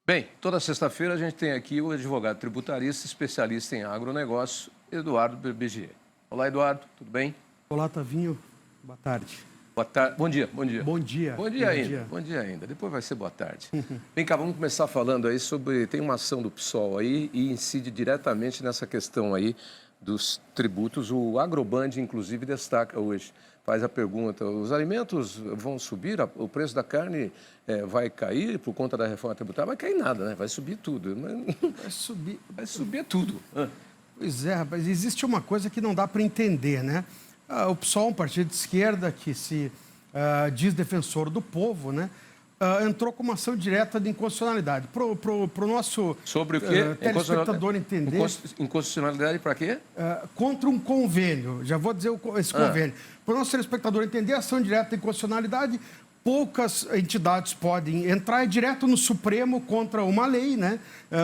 Bem, toda sexta-feira a gente tem aqui o advogado tributarista, especialista em agronegócio, Eduardo Berbizier. Olá, Eduardo, tudo bem? Olá, Tavinho. Boa tarde. Boa tarde. Bom dia, bom dia. Bom dia. Bom dia ainda, bom dia ainda. Depois vai ser boa tarde. Vem cá, vamos começar falando aí sobre... Tem uma ação do PSOL aí e incide diretamente nessa questão aí dos tributos. O Agroband, inclusive, destaca hoje, faz a pergunta, os alimentos vão subir, o preço da carne vai cair por conta da reforma tributária? Vai cair nada, né? Vai subir tudo. Vai subir tudo. Pois é, rapaz, existe uma coisa que não dá para entender, né? O PSOL, um partido de esquerda que se diz defensor do povo, né? Entrou com uma ação direta de inconstitucionalidade. Para o nosso sobre o quê? Telespectador entender... Inconstitucionalidade para quê? Contra um convênio. Já vou dizer esse convênio. Para o nosso telespectador entender, a ação direta de inconstitucionalidade, poucas entidades podem entrar direto no Supremo contra uma lei, né?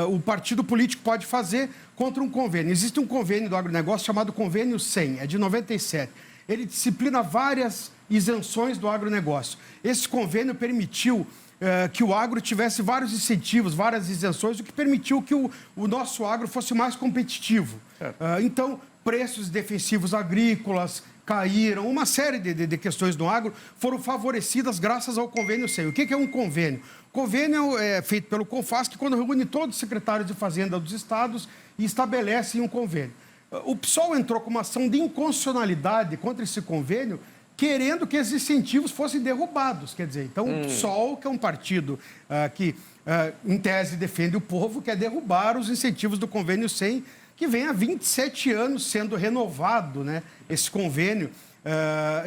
O partido político pode fazer contra um convênio. Existe um convênio do agronegócio chamado Convênio 100, é de 97. Ele disciplina várias isenções do agronegócio. Esse convênio permitiu que o agro tivesse vários incentivos, várias isenções, o que permitiu que o nosso agro fosse mais competitivo. Então, preços defensivos agrícolas caíram, uma série de questões no agro foram favorecidas graças ao Convênio 100. O que é um convênio? Convênio é feito pelo CONFAS, que quando reúne todos os secretários de Fazenda dos estados e estabelece um convênio. O PSOL entrou com uma ação de inconstitucionalidade contra esse convênio, querendo que esses incentivos fossem derrubados. Quer dizer, então o PSOL, que é um partido que, em tese, defende o povo, quer derrubar os incentivos do Convênio 100, que vem há 27 anos sendo renovado, né, esse convênio.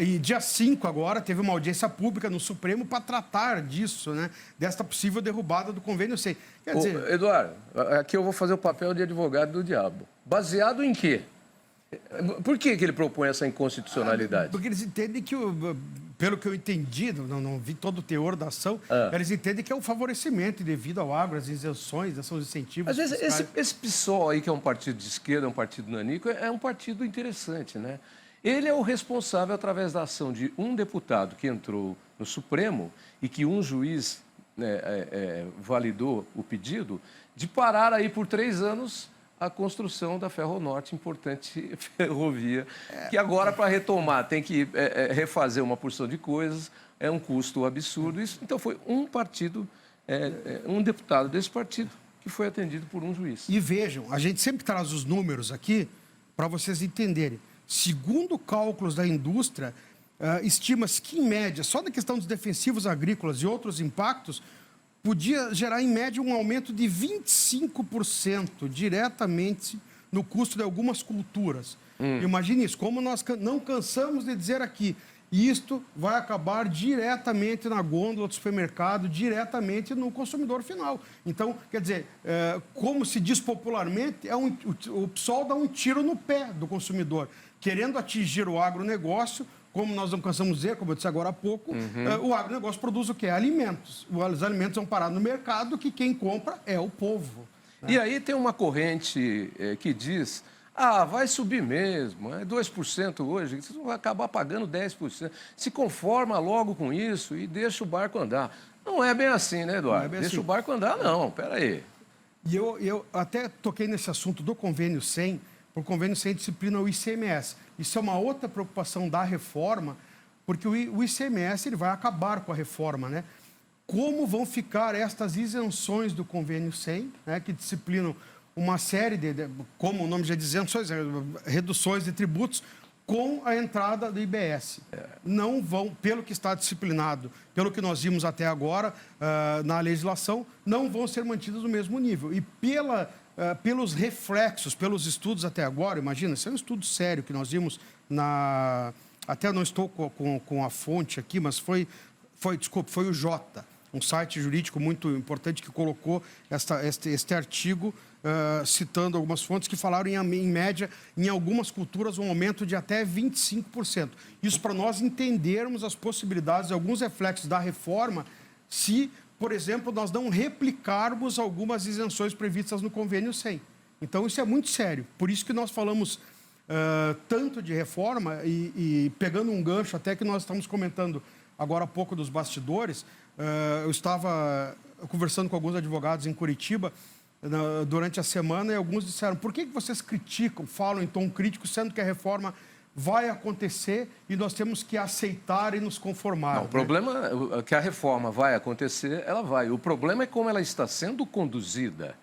E dia 5 agora teve uma audiência pública no Supremo para tratar disso, né, desta possível derrubada do Convênio 100. Quer dizer... Eduardo, aqui eu vou fazer o papel de advogado do diabo. Baseado em quê? Por que ele propõe essa inconstitucionalidade? Porque eles entendem que, pelo que eu entendi, não vi todo o teor da ação, eles entendem que é um favorecimento devido ao agro, as isenções, são os incentivos. Às vezes, esse PSOL aí, que é um partido de esquerda, é um partido nanico, é um partido interessante, né? Ele é o responsável, através da ação de um deputado que entrou no Supremo e que um juiz validou o pedido, de parar aí por 3 anos a construção da Ferronorte, importante ferrovia, que agora, para retomar, tem que refazer uma porção de coisas, é um custo absurdo. Isso, então, foi um partido, um deputado desse partido que foi atendido por um juiz. E vejam, a gente sempre traz os números aqui para vocês entenderem. Segundo cálculos da indústria, estima-se que, em média, só na questão dos defensivos agrícolas e outros impactos, podia gerar, em média, um aumento de 25% diretamente no custo de algumas culturas. Imagine isso, como nós não cansamos de dizer aqui, isto vai acabar diretamente na gôndola do supermercado, diretamente no consumidor final. Então, quer dizer, como se diz popularmente, o PSOL dá um tiro no pé do consumidor, querendo atingir o agronegócio. Como nós não cansamos de dizer, como eu disse agora há pouco, o agronegócio produz o quê? Alimentos. Os alimentos vão parar no mercado, que quem compra é o povo. Né? E aí tem uma corrente que diz, vai subir mesmo, é 2% hoje, vocês vão acabar pagando 10%. Se conforma logo com isso e deixa o barco andar. Não é bem assim, né, Eduardo? Deixa assim. O barco andar, não, peraí. E eu até toquei nesse assunto do Convênio 100, o Convênio 100 disciplina o ICMS. Isso é uma outra preocupação da reforma, porque o ICMS ele vai acabar com a reforma, né? Como vão ficar estas isenções do Convênio 100, né, que disciplinam uma série como o nome já diz, isenções, reduções de tributos, com a entrada do IBS. Não vão, pelo que está disciplinado, pelo que nós vimos até agora na legislação, não vão ser mantidas no mesmo nível. E pelos reflexos, pelos estudos até agora, imagina, isso é um estudo sério que nós vimos até não estou com a fonte aqui, mas foi o Jota, um site jurídico muito importante que colocou este artigo citando algumas fontes que falaram em média, em algumas culturas, um aumento de até 25%. Isso para nós entendermos as possibilidades, alguns reflexos da reforma, se, por exemplo, nós não replicarmos algumas isenções previstas no Convênio 100. Então, isso é muito sério. Por isso que nós falamos tanto de reforma e pegando um gancho até que nós estamos comentando agora há pouco dos bastidores, eu estava conversando com alguns advogados em Curitiba durante a semana e alguns disseram: por que vocês criticam, falam em tom crítico, sendo que a reforma vai acontecer e nós temos que aceitar e nos conformar? Não, o problema é que a reforma vai acontecer, ela vai. O problema é como ela está sendo conduzida.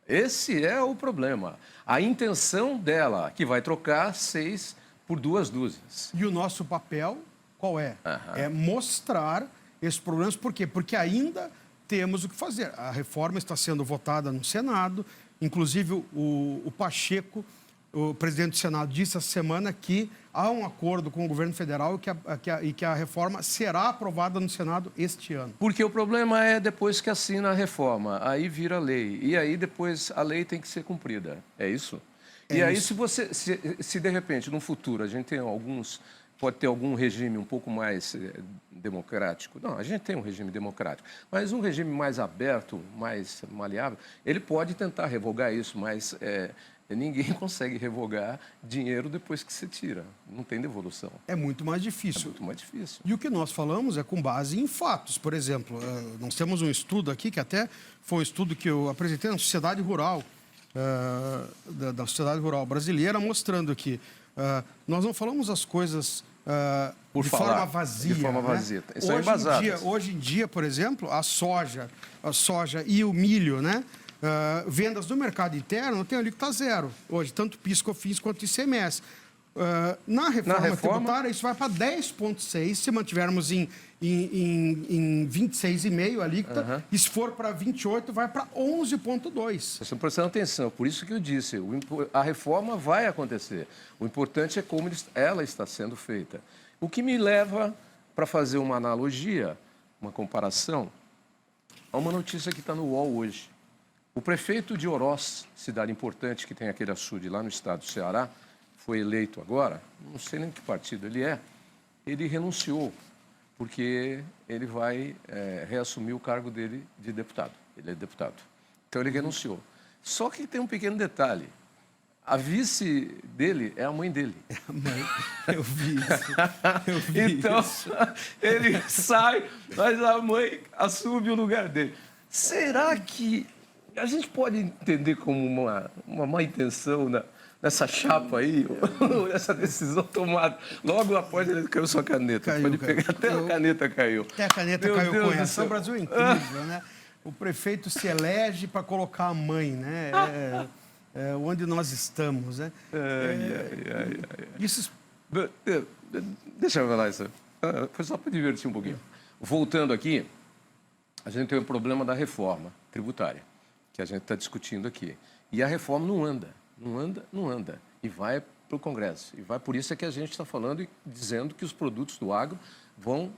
Esse é o problema. A intenção dela, que vai trocar 6 por 2 dúzias. E o nosso papel qual é? É mostrar esses problemas. Por quê? Porque ainda temos o que fazer. A reforma está sendo votada no Senado. Inclusive, o Pacheco, o presidente do Senado, disse essa semana que há um acordo com o governo federal e que a reforma será aprovada no Senado este ano. Porque o problema é depois que assina a reforma, aí vira lei. E aí depois a lei tem que ser cumprida. É isso? E aí, se de repente, no futuro, a gente tem pode ter algum regime um pouco mais democrático. Não, a gente tem um regime democrático, mas um regime mais aberto, mais maleável, ele pode tentar revogar isso, mas ninguém consegue revogar dinheiro depois que se tira. Não tem devolução. É muito mais difícil. É muito mais difícil. E o que nós falamos é com base em fatos. Por exemplo, nós temos um estudo aqui, que até foi um estudo que eu apresentei na Sociedade Rural, da Sociedade Rural Brasileira, mostrando que nós não falamos as coisas de forma vazia. De forma vazia. Isso é embasado. Hoje em dia, por exemplo, a soja e o milho, né? Vendas no mercado interno tem alíquota zero. Hoje, tanto PIS, COFINS quanto ICMS. Na reforma tributária, isso vai para 10,6%, se mantivermos em 26,5% a alíquota, e se for para 28%, vai para 11,2%. Vocês estão prestando atenção, por isso que eu disse, a reforma vai acontecer. O importante é como ela está sendo feita. O que me leva para fazer uma analogia, uma comparação, a uma notícia que está no UOL hoje. O prefeito de Oroz, cidade importante que tem aquele açude lá no estado do Ceará, foi eleito agora, não sei nem que partido ele renunciou, porque ele vai reassumir o cargo dele de deputado. Ele é deputado. Então, ele renunciou. Só que tem um pequeno detalhe. A vice dele é a mãe dele. É a mãe. Eu vi isso. Então, ele sai, mas a mãe assume o lugar dele. Será que a gente pode entender como uma má intenção nessa chapa aí, essa decisão tomada? Logo após ele caiu sua caneta. Pode pegar, até a caneta caiu. Até a caneta caiu com essa. O Brasil é incrível, né? O prefeito se elege para colocar a mãe, né? Onde nós estamos, né? Isso... Deixa eu falar isso. Foi só para divertir um pouquinho. Voltando aqui, a gente tem o problema da reforma tributária, que a gente está discutindo aqui. E a reforma não anda. E vai para o Congresso. E vai por isso é que a gente está falando e dizendo que os produtos do agro vão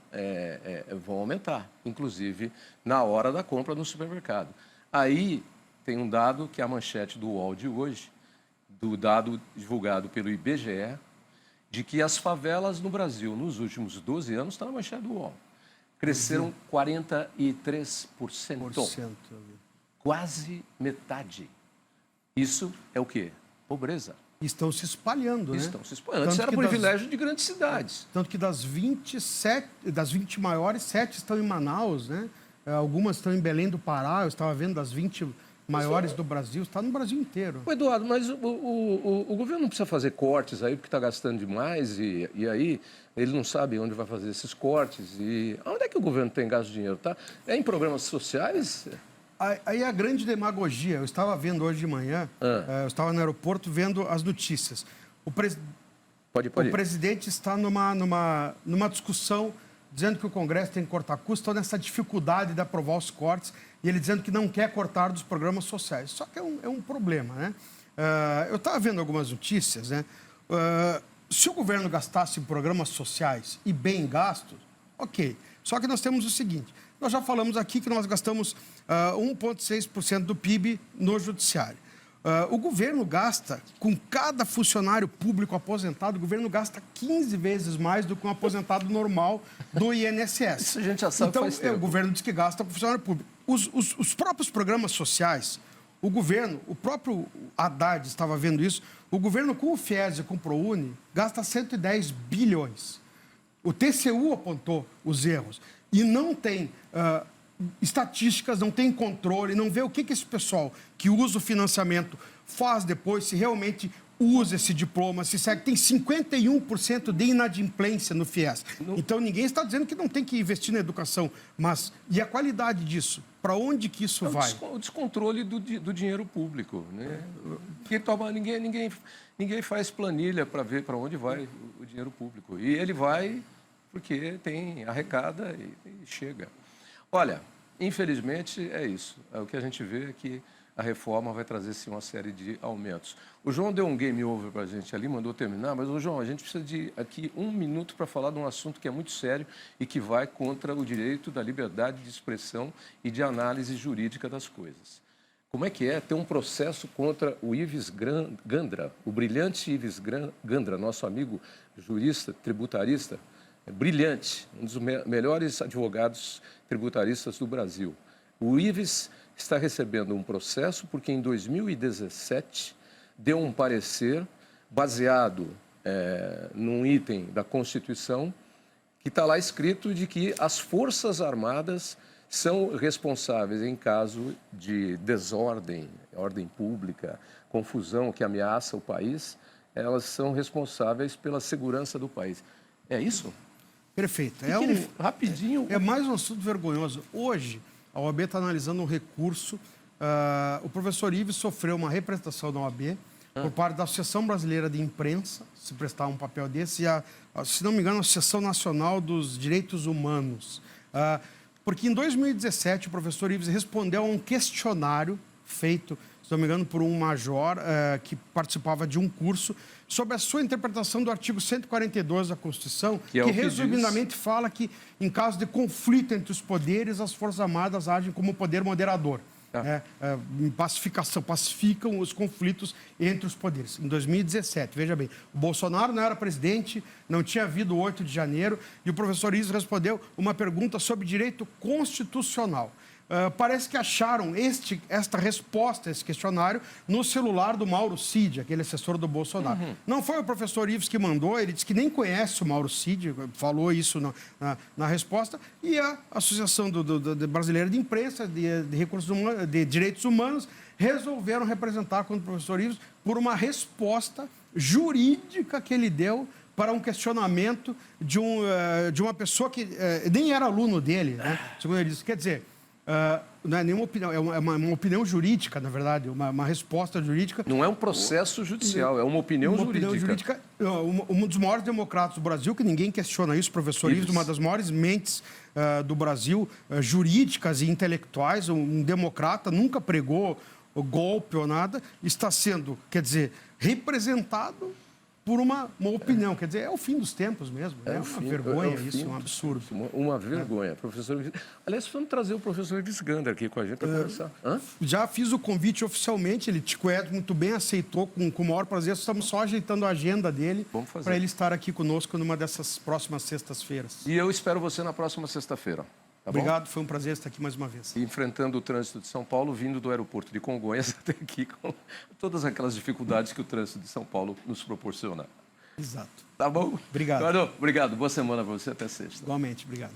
aumentar, inclusive na hora da compra no supermercado. Aí tem um dado que é a manchete do UOL de hoje, do dado divulgado pelo IBGE, de que as favelas no Brasil, nos últimos 12 anos, está na manchete do UOL, cresceram 43%. Quase metade. Isso é o quê? Pobreza. Estão se espalhando, né? Estão se espalhando. Antes era privilégio de grandes cidades. Tanto que das 20 maiores, 7 estão em Manaus, né? Algumas estão em Belém do Pará. Eu estava vendo das 20 maiores do Brasil. Está no Brasil inteiro. Eduardo, mas o governo não precisa fazer cortes aí porque está gastando demais e aí ele não sabe onde vai fazer esses cortes. E onde é que o governo tem gasto de dinheiro? Tá? É em programas sociais? Aí a grande demagogia. Eu estava vendo hoje de manhã, eu estava no aeroporto vendo as notícias. O presidente está numa discussão dizendo que o Congresso tem que cortar custos, toda essa dificuldade de aprovar os cortes, e ele dizendo que não quer cortar dos programas sociais. Só que é um problema, né? Eu estava vendo algumas notícias, né? Se o governo gastasse em programas sociais e bem gastos, ok. Só que nós temos o seguinte, nós já falamos aqui que nós gastamos 1,6% do PIB no judiciário. O governo gasta, com cada funcionário público aposentado, o governo gasta 15 vezes mais do que um aposentado normal do INSS. Isso a gente já sabe faz tempo. O governo diz que gasta com funcionário público. Os próprios programas sociais, o próprio Haddad estava vendo isso, o governo com o FIES e com o ProUni gasta 110 bilhões. O TCU apontou os erros. E não tem estatísticas, não tem controle, não vê o que esse pessoal que usa o financiamento faz depois, se realmente usa esse diploma, se segue. Tem 51% de inadimplência no FIES. Então, ninguém está dizendo que não tem que investir na educação, mas e a qualidade disso? Para onde que isso vai? O descontrole do dinheiro público, né? Ninguém faz planilha para ver para onde vai o dinheiro público. E ele vai porque tem arrecada e chega. Olha, infelizmente é isso. O que a gente vê é que a reforma vai trazer sim uma série de aumentos. O João deu um game over para a gente ali, mandou terminar, mas, João, a gente precisa de aqui 1 minuto para falar de um assunto que é muito sério e que vai contra o direito da liberdade de expressão e de análise jurídica das coisas. Como é que é ter um processo contra o Ives Gandra, o brilhante Ives Gandra, nosso amigo jurista, tributarista, brilhante, um dos melhores advogados tributaristas do Brasil. O Ives está recebendo um processo porque em 2017 deu um parecer baseado num item da Constituição que está lá escrito de que as Forças Armadas são responsáveis em caso de desordem, ordem pública, confusão que ameaça o país, elas são responsáveis pela segurança do país. É isso? Perfeito. Rapidinho. É mais um assunto vergonhoso. Hoje, a OAB está analisando um recurso. O professor Ives sofreu uma representação da OAB por parte da Associação Brasileira de Imprensa, se prestar um papel desse, e, se não me engano, a Associação Nacional dos Direitos Humanos. Porque em 2017 o professor Ives respondeu a um questionário feito, se não me engano, por um major que participava de um curso sobre a sua interpretação do artigo 142 da Constituição, que resumidamente fala que, em caso de conflito entre os poderes, as Forças Armadas agem como poder moderador. Pacificam os conflitos entre os poderes. Em 2017, veja bem, o Bolsonaro não era presidente, não tinha havido 8 de janeiro, e o professor Ives respondeu uma pergunta sobre direito constitucional. Parece que acharam esta resposta a esse questionário no celular do Mauro Cid, aquele assessor do Bolsonaro. Não foi o professor Ives que mandou, ele disse que nem conhece o Mauro Cid, falou isso na resposta, e a Associação Brasileira de Imprensa, de Direitos Humanos, resolveram representar contra o professor Ives por uma resposta jurídica que ele deu para um questionamento de uma pessoa que nem era aluno dele, né? Segundo ele disse. Quer dizer, não é nenhuma opinião, é uma opinião jurídica, na verdade, uma resposta jurídica. Não é um processo judicial, é uma opinião jurídica. Um dos maiores democratas do Brasil, que ninguém questiona isso, professor Ives, uma das maiores mentes do Brasil, jurídicas e intelectuais, um democrata, nunca pregou golpe ou nada, está sendo, quer dizer, representado por uma opinião. Quer dizer, é o fim dos tempos mesmo. É uma vergonha isso, é um absurdo. Uma vergonha. Professor Ives... Aliás, vamos trazer o professor Ives Gandra aqui com a gente para conversar. Já fiz o convite oficialmente, ele te conhece muito bem, aceitou com o maior prazer. Estamos só ajeitando a agenda dele para ele estar aqui conosco numa dessas próximas sextas-feiras. E eu espero você na próxima sexta-feira. Tá Obrigado, bom? foi um prazer estar aqui mais uma vez. Enfrentando o trânsito de São Paulo, vindo do aeroporto de Congonhas até aqui, com todas aquelas dificuldades que o trânsito de São Paulo nos proporciona. Exato. Tá bom? Obrigado. Eduardo, obrigado. Boa semana para você. Até sexta. Igualmente, obrigado.